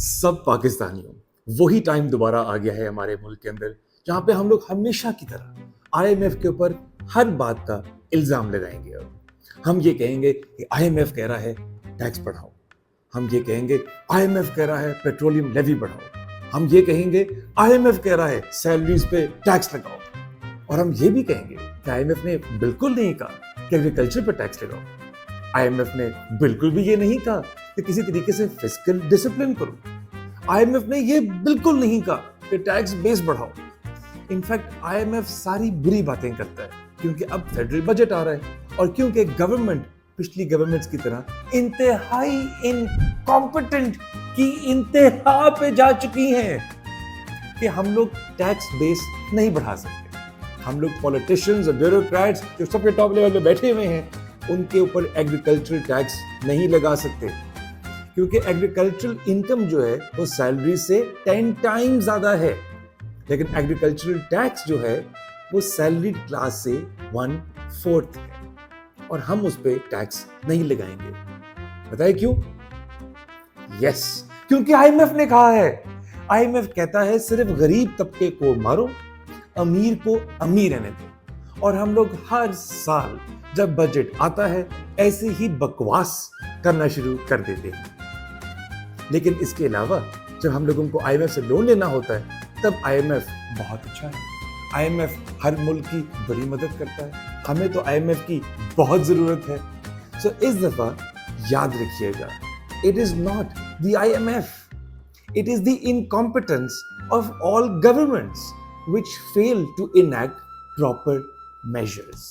सब पाकिस्तानियों, वही टाइम दोबारा आ गया है हमारे मुल्क के अंदर जहाँ पे हम लोग हमेशा की तरह आईएमएफ के ऊपर हर बात का इल्ज़ाम लगाएंगे। अब हम ये कहेंगे कि आईएमएफ कह रहा है टैक्स बढ़ाओ, हम ये कहेंगे आईएमएफ कह रहा है पेट्रोलियम लेवी बढ़ाओ, हम ये कहेंगे आईएमएफ कह रहा है सैलरीज पे टैक्स लगाओ, और हम ये भी कहेंगे कि आईएमएफ ने बिल्कुल नहीं कहा कि एग्रीकल्चर पर टैक्स लगाओ, आईएमएफ ने बिल्कुल भी ये नहीं कहा कि किसी तरीके से फिस्कल डिसिप्लिन करो, आईएमएफ ने ये बिल्कुल नहीं कहा कि टैक्स बेस बढ़ाओ। इनफैक्ट आईएमएफ सारी बुरी बातें करता है क्योंकि अब फेडरल बजट आ रहा है और क्योंकि गवर्नमेंट पिछली गवर्नमेंट्स की तरह इंतहाई इनकॉम्पिटेंट की इंतहा पे जा चुकी हैं कि हम लोग टैक्स बेस नहीं बढ़ा सकते। हम लोग पॉलिटिशियंस और ब्यूरोक्रेट्स जो सबके टॉप लेवल पे बैठे हुए हैं उनके ऊपर एग्रीकल्चरल टैक्स नहीं लगा सकते क्योंकि एग्रीकल्चरल इनकम जो है वो सैलरी से 10 टाइम ज्यादा है, लेकिन एग्रीकल्चरल टैक्स जो है वो सैलरी क्लास से 1/4 है और हम उस पर टैक्स नहीं लगाएंगे। बताइए क्यों? यस, क्योंकि आईएमएफ ने कहा है। आईएमएफ कहता है सिर्फ गरीब तबके को मारो, अमीर को अमीर रहने दो, और हम लोग हर साल जब बजट आता है ऐसे ही बकवास करना शुरू कर देते हैं। लेकिन इसके अलावा जब हम लोगों को आईएमएफ से लोन लेना होता है तब आईएमएफ बहुत अच्छा है। आईएमएफ हर मुल्क की बड़ी मदद करता है, हमें तो आईएमएफ की बहुत जरूरत है। सो इस दफा याद रखिएगा, it is not the IMF, it is the incompetence of all governments which fail to enact proper measures.